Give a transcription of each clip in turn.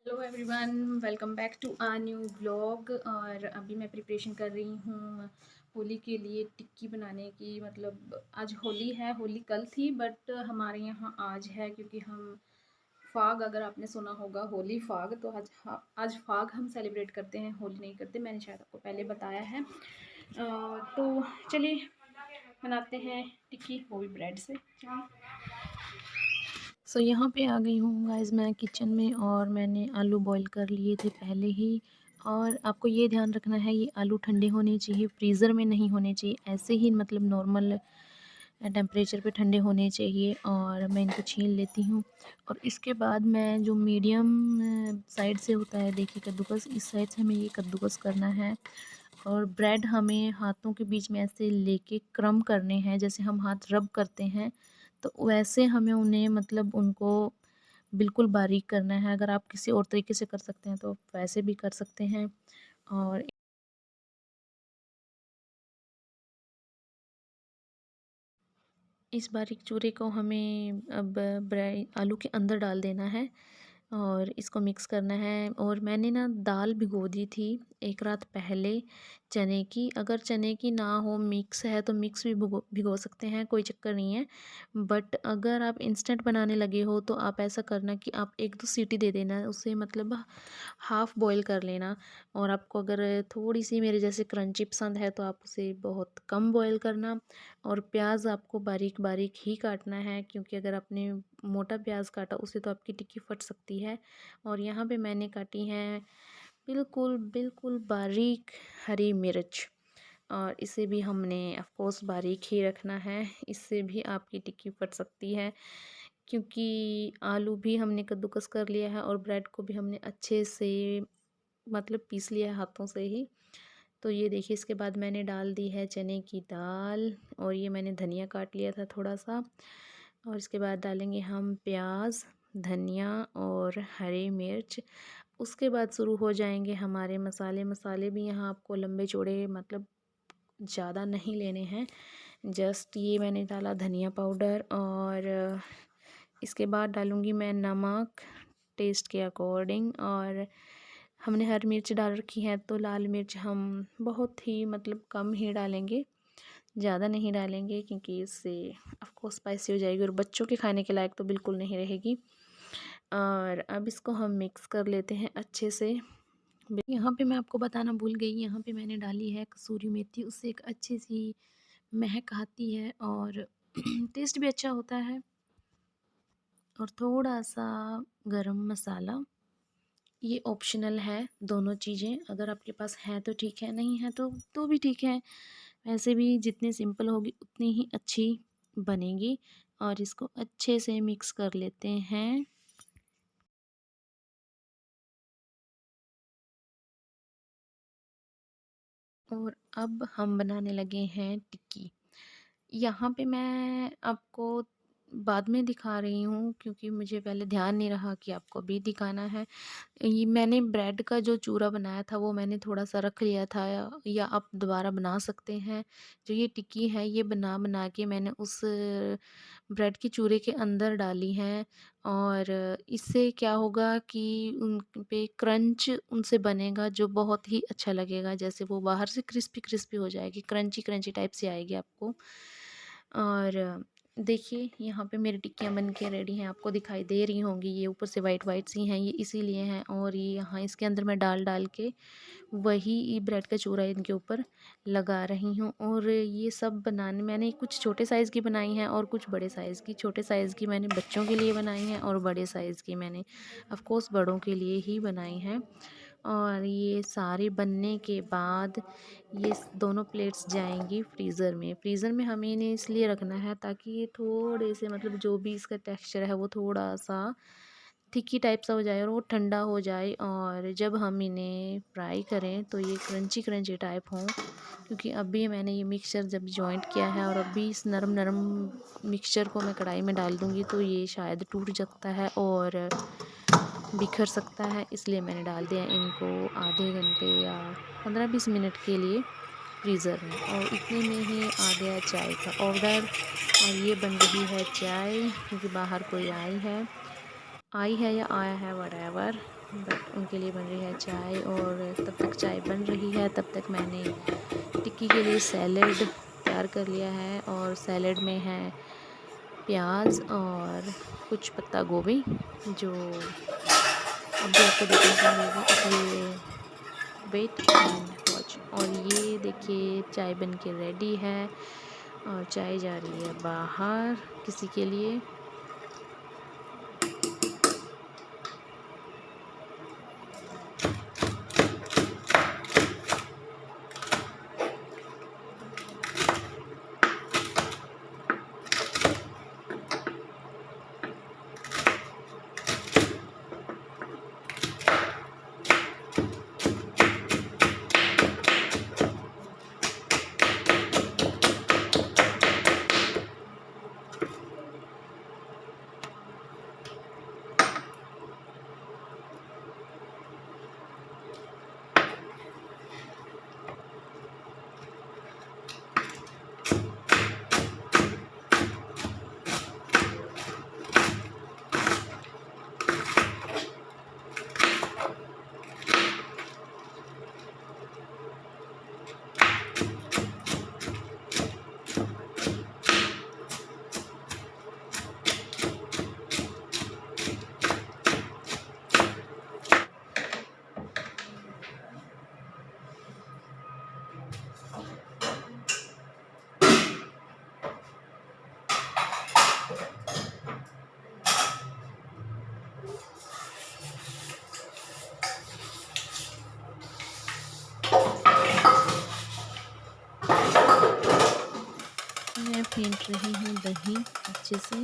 Hello everyone, welcome back to a new vlog. और अभी मैं प्रिपरेशन कर रही हूँ होली के लिए टिक्की बनाने की। मतलब आज होली है, होली कल थी बट हमारे यहाँ आज है, क्योंकि हम फाग, अगर आपने सुना होगा होली फाग, तो आज फाग हम सेलिब्रेट करते हैं, होली नहीं करते। मैंने शायद आपको पहले बताया है। तो चलिए बनाते हैं टिक्की, वो भी ब्रेड से। यहाँ पे आ गई हूँ गाइस मैं किचन में, और मैंने आलू बॉईल कर लिए थे पहले ही। और आपको ये ध्यान रखना है, ये आलू ठंडे होने चाहिए, फ्रीज़र में नहीं होने चाहिए, ऐसे ही मतलब नॉर्मल टेम्परेचर पे ठंडे होने चाहिए। और मैं इनको छील लेती हूँ। और इसके बाद मैं जो मीडियम साइड से होता है, देखिए कद्दूकस, इस साइड से हमें ये कद्दूकस करना है। और ब्रेड हमें हाथों के बीच में ऐसे लेके क्रम करने हैं, जैसे हम हाथ रब करते हैं, तो वैसे हमें उन्हें मतलब उनको बिल्कुल बारीक करना है। अगर आप किसी और तरीके से कर सकते हैं तो वैसे भी कर सकते हैं। और इस बारीक चूरे को हमें अब आलू के अंदर डाल देना है और इसको मिक्स करना है। और मैंने ना दाल भिगो दी थी एक रात पहले, चने की। अगर चने की ना हो, मिक्स है, तो मिक्स भी भिगो भिगो सकते हैं, कोई चक्कर नहीं है। बट अगर आप इंस्टेंट बनाने लगे हो तो आप ऐसा करना कि आप एक दो सीटी दे देना उसे, मतलब हाफ़ बॉईल कर लेना। और आपको अगर थोड़ी सी मेरे जैसे क्रंची पसंद है तो आप उसे बहुत कम बॉईल करना। और प्याज आपको बारीक बारीक ही काटना है, क्योंकि अगर आपने मोटा प्याज काटा उसे तो आपकी टिक्की फट सकती है। और यहाँ पे मैंने काटी हैं बिल्कुल बिल्कुल बारीक हरी मिर्च, और इसे भी हमने ऑफ कोर्स बारीक ही रखना है, इससे भी आपकी टिक्की फट सकती है। क्योंकि आलू भी हमने कद्दूकस कर लिया है और ब्रेड को भी हमने अच्छे से मतलब पीस लिया है हाथों से ही। तो ये देखिए, इसके बाद मैंने डाल दी है चने की दाल, और ये मैंने धनिया काट लिया था थोड़ा सा। और इसके बाद डालेंगे हम प्याज, धनिया और हरी मिर्च। उसके बाद शुरू हो जाएंगे हमारे मसाले। मसाले भी यहाँ आपको लंबे चौड़े मतलब ज़्यादा नहीं लेने हैं। जस्ट ये मैंने डाला धनिया पाउडर, और इसके बाद डालूँगी मैं नमक टेस्ट के अकॉर्डिंग। और हमने हरी मिर्च डाल रखी है, तो लाल मिर्च हम बहुत ही मतलब कम ही डालेंगे, ज़्यादा नहीं डालेंगे, क्योंकि इससे आपको स्पाइसी हो जाएगी और बच्चों के खाने के लायक तो बिल्कुल नहीं रहेगी। और अब इसको हम मिक्स कर लेते हैं अच्छे से। यहाँ पे मैं आपको बताना भूल गई, यहाँ पे मैंने डाली है कसूरी मेथी, उससे एक अच्छी सी महक आती है और टेस्ट भी अच्छा होता है। और थोड़ा सा गरम मसाला, ये ऑप्शनल है दोनों चीज़ें, अगर आपके पास है तो ठीक है, नहीं है तो भी ठीक है। वैसे भी जितनी सिंपल होगी उतनी ही अच्छी बनेगी। और इसको अच्छे से मिक्स कर लेते हैं। और अब हम बनाने लगे हैं टिक्की। यहाँ पे मैं आपको बाद में दिखा रही हूँ, क्योंकि मुझे पहले ध्यान नहीं रहा कि आपको भी दिखाना है। ये मैंने ब्रेड का जो चूरा बनाया था वो मैंने थोड़ा सा रख लिया था, या आप दोबारा बना सकते हैं। जो ये टिक्की है ये बना बना के मैंने उस ब्रेड के चूरे के अंदर डाली हैं। और इससे क्या होगा कि उन पे क्रंच उनसे बनेगा, जो बहुत ही अच्छा लगेगा। जैसे वो बाहर से क्रिस्पी क्रिस्पी हो जाएगी, क्रंची क्रंची टाइप से आएगी आपको। और देखिए यहाँ पे मेरी टिक्कियाँ बन के रेडी हैं, आपको दिखाई दे रही होंगी। ये ऊपर से वाइट वाइट सी हैं, ये इसीलिए हैं। और ये यहाँ इसके अंदर मैं डाल डाल के वही ब्रेड का चूरा इनके ऊपर लगा रही हूँ। और ये सब बनाने मैंने कुछ छोटे साइज़ की बनाई हैं और कुछ बड़े साइज़ की। छोटे साइज़ की मैंने बच्चों के लिए बनाई हैं, और बड़े साइज़ की मैंने ऑफ कोर्स बड़ों के लिए ही बनाई हैं। और ये सारे बनने के बाद ये दोनों प्लेट्स जाएंगी फ्रीज़र में। फ्रीज़र में हमें इन्हें इसलिए रखना है ताकि ये थोड़े से मतलब जो भी इसका टेक्सचर है वो थोड़ा सा थिकी टाइप सा हो जाए और वो ठंडा हो जाए। और जब हम इन्हें फ्राई करें तो ये क्रंची क्रंची टाइप हों, क्योंकि अभी मैंने ये मिक्सचर जब जॉइंट किया है, और अभी इस नरम नरम मिक्सचर को मैं कढ़ाई में डाल दूँगी तो ये शायद टूट सकता है और बिखर सकता है, इसलिए मैंने डाल दिया इनको आधे घंटे या 15-20 मिनट के लिए फ्रीज़र में। और इतने में ही आ गया चाय का ऑर्डर। और ये बन रही है चाय, क्योंकि बाहर कोई आई है या आया है व्हाटएवर। बट उनके लिए बन रही है चाय। और तब तक चाय बन रही है तब तक मैंने टिक्की के लिए सैलेड तैयार कर लिया है। और सैलेड में है प्याज और कुछ पत्ता गोभी, जो अभी आपको देखने को मिलेगी, इसलिए वेट एंड वॉच। और ये देखिए चाय बन के रेडी है और चाय जा रही है बाहर किसी के लिए। मैं फेंट रही हूँ दही अच्छे से।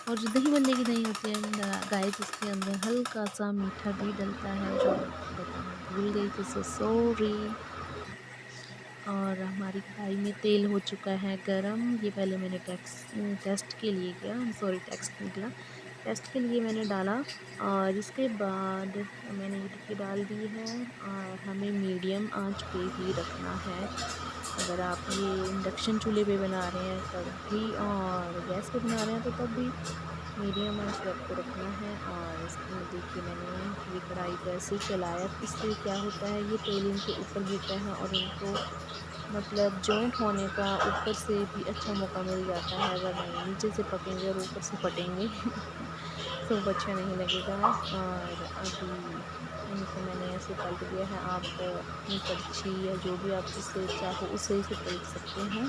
और जो दही बल्ले की दही होती है गाइस, उसके अंदर हल्का सा मीठा भी डलता है, जो बताना भूल गई थी, सो सॉरी। और हमारी कढ़ाई में तेल हो चुका है गरम। ये पहले मैंने टेस्ट के लिए किया, सॉरी टेक्स्ट निकला, टेस्ट के लिए मैंने डाला। और इसके बाद मैंने ये टिक्की डाल दी है। और हमें मीडियम आंच पे ही रखना है। अगर आप ये इंडक्शन चूल्हे पे बना रहे हैं तब भी, और गैस पे बना रहे हैं तो तब भी मीडियम आंच पे आपको रखना है। और इसमें देखिए मैंने ये कढ़ाई को ऐसे ही चलाया, इससे क्या होता है ये तेल इनके ऊपर गिरता है और इनको मतलब जॉइंट होने का ऊपर से भी अच्छा मौका मिल जाता है, वरना ये नीचे से पकेंगे और ऊपर से फटेंगे तो वो अच्छा नहीं लगेगा। और अभी इनको मैंने ऐसे पलट दिया है। आप अपनी कड़छी या जो भी आप जिससे चाहो उससे इसे पलट सकते हैं।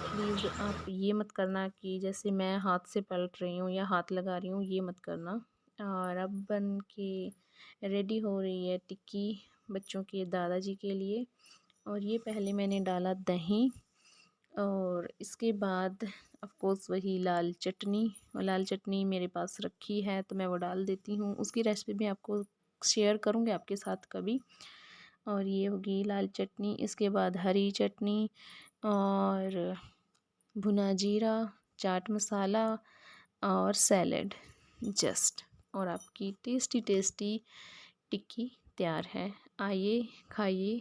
प्लीज़ आप ये मत करना कि जैसे मैं हाथ से पलट रही हूँ या हाथ लगा रही हूँ, ये मत करना। और अब बन के रेडी हो रही है टिक्की बच्चों के दादाजी के लिए। और ये पहले मैंने डाला दही, और इसके बाद ऑफ कोर्स वही लाल चटनी। और लाल चटनी मेरे पास रखी है तो मैं वो डाल देती हूँ, उसकी रेसिपी भी आपको शेयर करूँगी आपके साथ कभी। और ये होगी लाल चटनी, इसके बाद हरी चटनी और भुना जीरा, चाट मसाला और सैलेड जस्ट। और आपकी टेस्टी टेस्टी टिक्की तैयार है। आइए खाइए।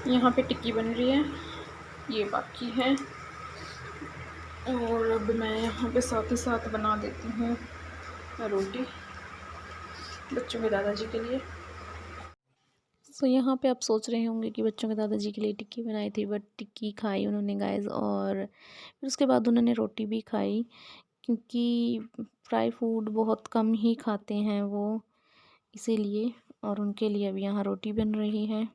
यहाँ पे टिक्की बन रही है, ये बाकी है। और अब मैं यहाँ पे साथ ही साथ बना देती हूँ रोटी बच्चों के दादाजी के लिए। सो यहाँ पे आप सोच रहे होंगे कि बच्चों के दादाजी के लिए टिक्की बनाई थी, बट टिक्की खाई उन्होंने गाइस, और फिर उसके बाद उन्होंने रोटी भी खाई, क्योंकि फ्राई फूड बहुत कम ही खाते हैं वो, इसीलिए। और उनके लिए अब यहाँ रोटी बन रही है।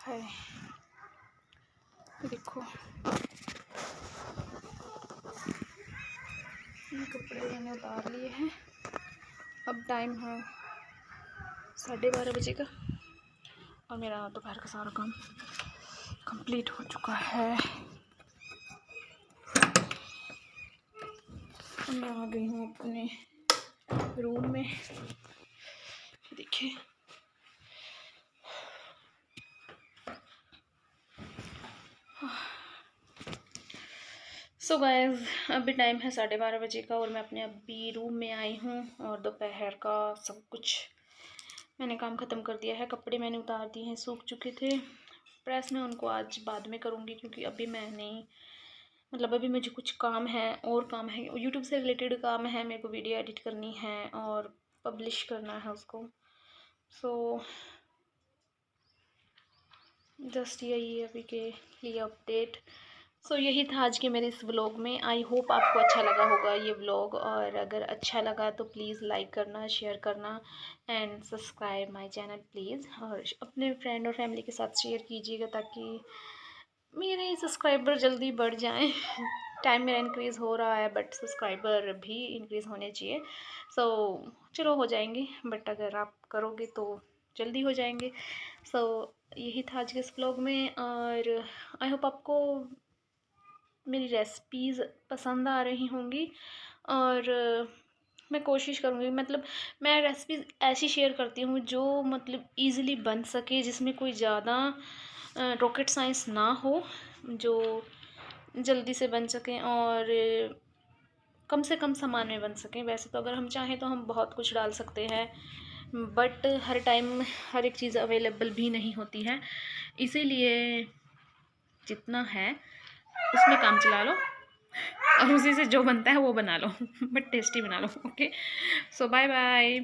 है। देखो ये कपड़े मैंने उतार लिए हैं। अब टाइम है 12:30 बजे का और मेरा दोपहर का सारा काम कंप्लीट हो चुका है। मैं आ गई हूँ अपने रूम में। देखिए सो गाइस अभी टाइम है 12:30 बजे का और मैं अपने अभी रूम में आई हूँ और दोपहर का सब कुछ मैंने काम ख़त्म कर दिया है। कपड़े मैंने उतार दिए हैं, सूख चुके थे। प्रेस में उनको आज बाद में करूँगी क्योंकि अभी मैं नहीं, मतलब अभी मुझे कुछ काम है और काम है, यूट्यूब से रिलेटेड काम है, मेरे को वीडियो एडिट करनी है और पब्लिश करना है उसको। सो जस्ट यही अभी के लिए अपडेट। सो यही था आज के मेरे इस व्लॉग में। आई होप आपको अच्छा लगा होगा ये व्लॉग, और अगर अच्छा लगा तो प्लीज़ लाइक करना, शेयर करना and subscribe my channel please. और अपने फ्रेंड और फैमिली के साथ शेयर कीजिएगा ताकि मेरे सब्सक्राइबर जल्दी बढ़ जाएं। टाइम मेरा इंक्रीज़ हो रहा है बट सब्सक्राइबर भी इंक्रीज़ होने चाहिए। सो चलो हो जाएंगे, बट अगर आप करोगे तो जल्दी हो जाएंगे। सो यही था आज के इस व्लॉग में, और आई होप आपको मेरी रेसिपीज़ पसंद आ रही होंगी। और मैं कोशिश करूँगी, मतलब मैं रेसिपीज़ ऐसी शेयर करती हूँ जो मतलब इजीली बन सके, जिसमें कोई ज़्यादा रॉकेट साइंस ना हो, जो जल्दी से बन सकें और कम से कम सामान में बन सकें। वैसे तो अगर हम चाहें तो हम बहुत कुछ डाल सकते हैं, बट हर टाइम हर एक चीज़ अवेलेबल भी नहीं होती है, इसीलिए जितना है उसमें काम चला लो और उसी से जो बनता है वो बना लो, बट टेस्टी बना लो। ओके, सो बाय बाय।